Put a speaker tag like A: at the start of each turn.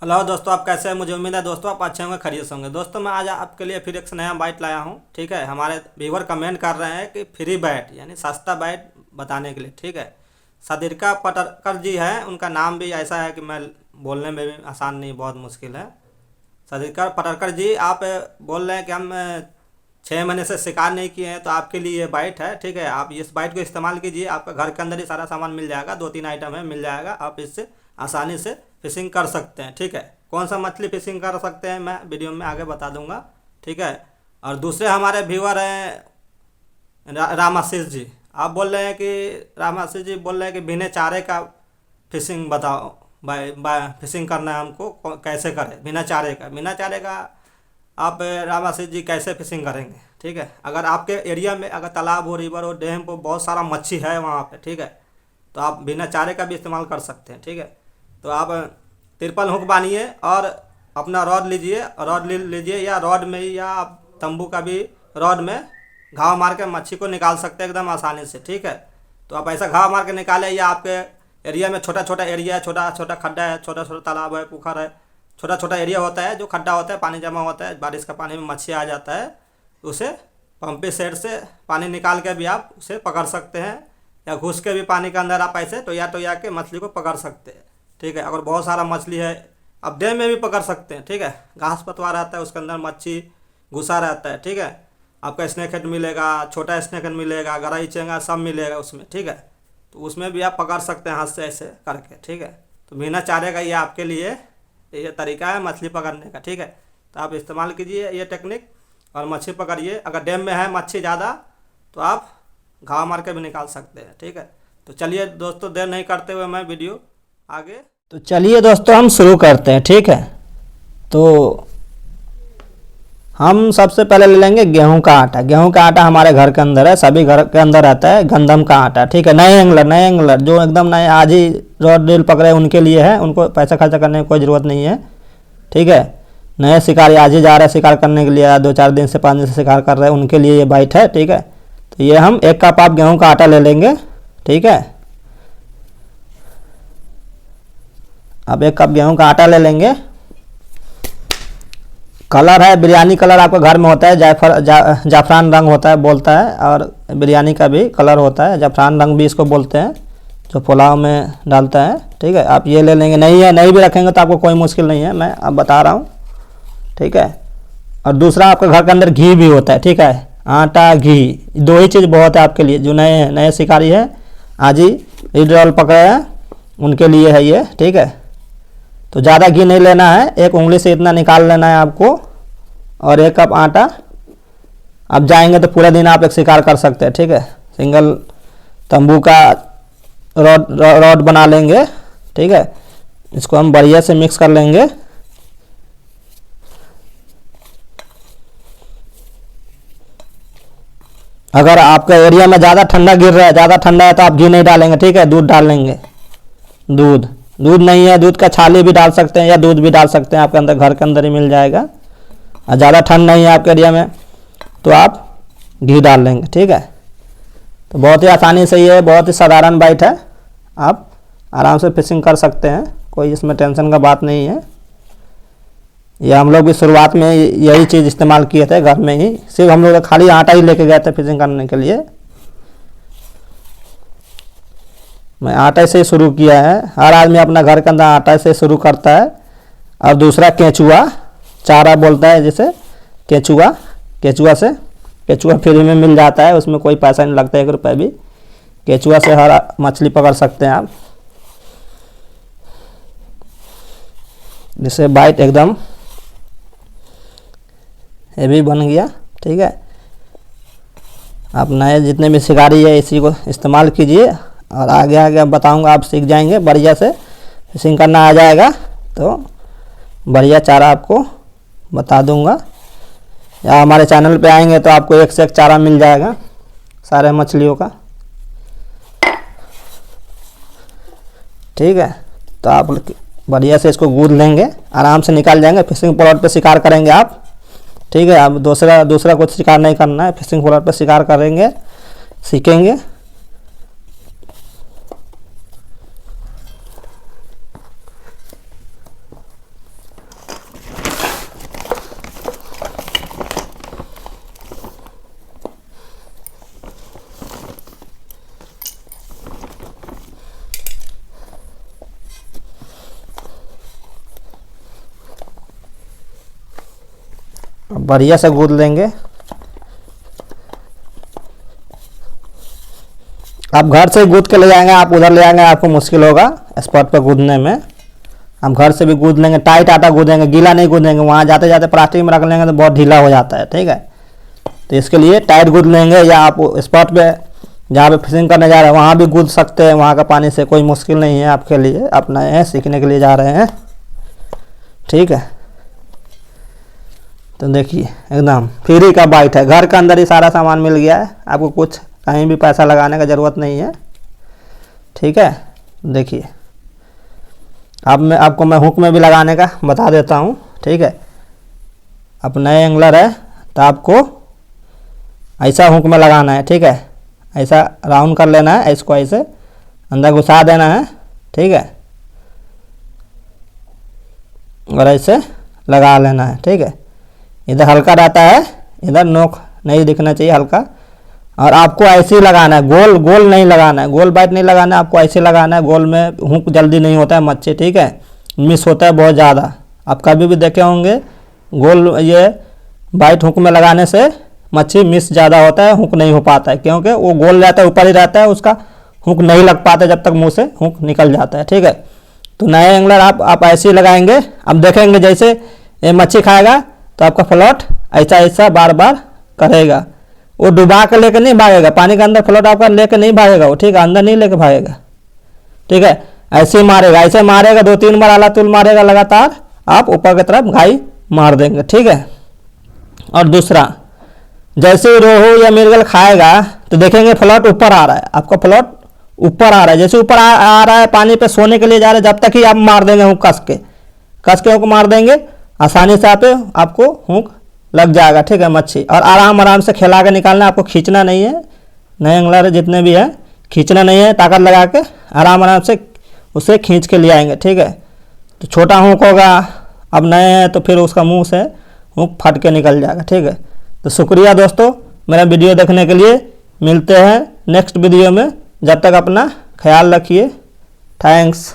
A: Hello दोस्तों, आप कैसे हैं? मुझे उम्मीद है दोस्तों आप अच्छे होंगे, खैरियत से होंगे। दोस्तों मैं आज आपके लिए फिर एक नया बाइट लाया हूँ। ठीक है, हमारे व्यूवर कमेंट कर रहे हैं कि फ्री बैट यानी सस्ता बैट बताने के लिए। ठीक है, सदरिका पटरकर जी हैं, उनका नाम भी ऐसा है कि मैं बोलने में भी आसान नहीं, बहुत मुश्किल है। सदरिका पटरकर जी, आप बोल रहे हैं कि हम 6 महीने से शिकार नहीं किए हैं, तो आपके लिए ये बाइट है। ठीक है, आप इस बाइट को इस्तेमाल कीजिए, आपका घर के अंदर ही सारा सामान मिल जाएगा, 2-3 आइटम है, मिल जाएगा। आप इससे आसानी से फिशिंग कर सकते हैं। ठीक है, कौन सा मछली फिशिंग कर सकते हैं मैं वीडियो में आगे बता दूंगा। ठीक है, और दूसरे हमारे व्यूअर हैं रामाशीष जी। आप बोल रहे हैं कि रामाशीष जी बोल रहे हैं कि बिना चारे का फिशिंग बताओ, बाय बाय फिशिंग करना है हमको, कैसे करें बिना चारे का। बिना चारे का आप रामाशीष जी कैसे फिशिंग करेंगे? ठीक है, अगर आपके एरिया में अगर तालाब हो, रिवर हो, डैम हो, बहुत सारा मच्छी है वहाँ पे, ठीक है, तो आप बिना चारे का भी इस्तेमाल कर सकते हैं। ठीक है, तो आप तिरपल हुक बांधिए और अपना रॉड लीजिए, रॉड लीजिए, या रॉड में ही, या आप तंबू का भी रॉड में घाव मार के मच्छी को निकाल सकते हैं एकदम आसानी से। ठीक है, तो आप ऐसा घाव मार के निकालें, या आपके एरिया में छोटा छोटा एरिया है, छोटा छोटा खड्डा है, छोटा छोटा तालाब है, पोखर है, छोटा छोटा एरिया होता है जो खड्डा होता है, पानी जमा होता है, बारिश का पानी में मच्छी आ जाता है, उसे पंपी सेट से पानी निकाल के भी आप उसे पकड़ सकते हैं, या घुस के भी पानी के अंदर आप ऐसे टोया के मछली को पकड़ सकते हैं। ठीक है, अगर बहुत सारा मछली है आप डैम में भी पकड़ सकते हैं। ठीक है, घास पतवार रहता है, उसके अंदर मच्छी घुसा रहता है। ठीक है, आपका स्नैक हेड मिलेगा, छोटा स्नैक हेड मिलेगा, गरई चेंगा सब मिलेगा उसमें। ठीक है, तो उसमें भी आप पकड़ सकते हैं हाथ से ऐसे करके। ठीक है, तो बिना चारे का ये आपके लिए ये तरीका है मछली पकड़ने का। ठीक है, तो आप इस्तेमाल कीजिए ये टेक्निक और मच्छी पकड़िए। अगर डैम में है मच्छी ज़्यादा तो आप घाव मार के भी निकाल सकते हैं। ठीक है, तो चलिए दोस्तों, देर नहीं करते हुए मैं वीडियो आगे, तो चलिए दोस्तों हम शुरू करते हैं। ठीक है, तो हम सबसे पहले ले लेंगे गेहूं का आटा। गेहूं का आटा हमारे घर के अंदर है, सभी घर के अंदर रहता है। गंदम का आटा, ठीक है, नए एंगलर जो एकदम नए आज ही रॉड रील पकड़े उनके लिए है, उनको पैसा खर्चा करने की कोई ज़रूरत नहीं है। ठीक है, नए शिकारी आज ही जा रहे हैं शिकार करने के लिए, 2-4 दिन से 5 दिन से शिकार कर रहे हैं, उनके लिए ये बाइट है। ठीक है, तो ये हम 1 कप आप गेहूँ का आटा ले लेंगे। ठीक है, अब 1 कप गेहूं का आटा ले लेंगे। कलर है बिरयानी कलर, आपके घर में होता है, जाफरान रंग होता है बोलता है, और बिरयानी का भी कलर होता है, जाफरान रंग भी इसको बोलते हैं, जो पुलाव में डालता है। ठीक है, आप ये ले लेंगे। नहीं है, नहीं भी रखेंगे तो आपको कोई मुश्किल नहीं है, मैं अब बता रहा हूँ। ठीक है, और दूसरा आपके घर के अंदर घी भी होता है। ठीक है, आटा घी, 2 ही चीज़ बहुत है आपके लिए। जो नए नए शिकारी है आज ही रीड पकड़े हैं उनके लिए है ये। ठीक है, तो ज़्यादा घी नहीं लेना है, 1 उंगली से इतना निकाल लेना है आपको, और 1 कप आटा। आप जाएंगे तो पूरा दिन आप एक शिकार कर सकते हैं। ठीक है, सिंगल तंबू का रॉड बना लेंगे। ठीक है, इसको हम बढ़िया से मिक्स कर लेंगे। अगर आपका एरिया में ज़्यादा ठंडा गिर रहा है, ज़्यादा ठंडा है, तो आप घी नहीं डालेंगे। ठीक है, दूध डाल लेंगे। दूध नहीं है, दूध का छाली भी डाल सकते हैं, या दूध भी डाल सकते हैं, आपके अंदर घर के अंदर ही मिल जाएगा। और ज़्यादा ठंड नहीं है आपके एरिया में तो आप घी डाल लेंगे। ठीक है, तो बहुत ही आसानी से ये बहुत ही साधारण बाइट है, आप आराम से फिशिंग कर सकते हैं, कोई इसमें टेंशन का बात नहीं है। ये हम लोग भी शुरुआत में यही चीज़ इस्तेमाल किए थे घर में ही, सिर्फ हम लोग खाली आटा ही लेके गए थे फिशिंग करने के लिए। मैं आटे से शुरू किया है, हर आदमी अपना घर के अंदर आटा से शुरू करता है। और दूसरा केंचुआ चारा बोलता है जिसे, केंचुआ केंचुआ फ्री में मिल जाता है, उसमें कोई पैसा नहीं लगता, 1 रुपये भी। केंचुआ से हर मछली पकड़ सकते हैं आप, जिससे बाइट एकदम हेवी बन गया। ठीक है, आप नए जितने भी शिकारी है इसी को इस्तेमाल कीजिए, और आगे आगे बताऊंगा, आप सीख जाएंगे, बढ़िया से फिशिंग करना आ जाएगा तो बढ़िया चारा आपको बता दूंगा। या हमारे चैनल पे आएंगे तो आपको 1 से 1 चारा मिल जाएगा सारे मछलियों का। ठीक है, तो आप बढ़िया से इसको गूंद लेंगे, आराम से निकाल जाएंगे। फिशिंग प्लॉट पे शिकार करेंगे आप। ठीक है, आप दूसरा कुछ शिकार नहीं करना है, फिशिंग प्लॉट पे शिकार करेंगे, सीखेंगे। बढ़िया से गूंद लेंगे। आप घर से गूंद के ले जाएंगे, आप उधर ले जाएंगे आपको मुश्किल होगा स्पॉट पे गूंदने में। हम घर से भी गूंद लेंगे, टाइट आटा गूंदेंगे, गीला नहीं गूंदेंगे। वहाँ जाते जाते प्लास्टिक में रख लेंगे तो बहुत ढीला हो जाता है, ठीक है। तो इसके लिए टाइट गूंद लेंगे, या आप स्पॉट पे जहाँ पे फिशिंग करने जा रहे हैं वहाँ भी गूंद सकते हैं। वहाँ का पानी से कोई मुश्किल नहीं है आपके लिए, आप नए हैं सीखने के लिए जा रहे हैं, ठीक है। तो देखिए एकदम फ्री का बाइट है, घर के अंदर ही सारा सामान मिल गया है, आपको कुछ कहीं भी पैसा लगाने का ज़रूरत नहीं है, ठीक है। देखिए अब आपको मैं हुक में भी लगाने का बता देता हूँ, ठीक है। अब नए एंगलर है तो आपको ऐसा हुक में लगाना है, ठीक है। ऐसा राउंड कर लेना है, इसको ऐसे अंदर घुसा देना है, ठीक है, और ऐसे लगा लेना है, ठीक है। इधर हल्का रहता है, इधर नोक नहीं दिखना चाहिए, हल्का। और आपको ऐसे ही लगाना है, गोल गोल नहीं लगाना है, गोल बाइट नहीं लगाना है, आपको ऐसे लगाना है। गोल में हुक जल्दी नहीं होता है मच्छी, ठीक है, मिस होता है बहुत ज़्यादा। आप कभी भी देखे होंगे गोल ये बाइट हुक में लगाने से मच्छी मिस ज़्यादा होता है, हुक नहीं हो पाता है, क्योंकि वो गोल रहता है, ऊपर ही रहता है, उसका हुक नहीं लग पाता जब तक मुँह से हुक निकल जाता है, ठीक है। तो नए एंगलर आप ऐसे ही लगाएंगे। अब देखेंगे जैसे ये मच्छी खाएगा तो आपका फ्लोट ऐसा ऐसा बार बार करेगा, वो डुबा के लेके नहीं भागेगा पानी के अंदर, फ्लोट आपका लेके नहीं भागेगा वो, ठीक है, अंदर नहीं लेके भागेगा, ठीक है। ऐसे ही मारेगा, ऐसे मारेगा 2-3 बार आला तुल मारेगा लगातार, आप ऊपर की तरफ घाई मार देंगे, ठीक है। और दूसरा, जैसे रोहू या मृगल खाएगा तो देखेंगे फ्लोट ऊपर आ रहा है, आपका फ्लोट ऊपर आ रहा है, जैसे ऊपर आ रहा है पानी पे सोने के लिए जा रहा है, जब तक ही आप मार देंगे हुक कस के हुक मार देंगे, आसानी से आपको हुक लग जाएगा, ठीक है मच्छी। और आराम से खिला के निकालना है, आपको खींचना नहीं है। नए एंगलर जितने भी हैं खींचना नहीं है, ताकत लगा के आराम से उसे खींच के ले आएंगे, ठीक है। तो छोटा हुक होगा, अब नए हैं तो फिर उसका मुंह से हुक फट के निकल जाएगा, ठीक है। तो शुक्रिया दोस्तों मेरा वीडियो देखने के लिए, मिलते हैं नेक्स्ट वीडियो में, जब तक अपना ख्याल रखिए, थैंक्स।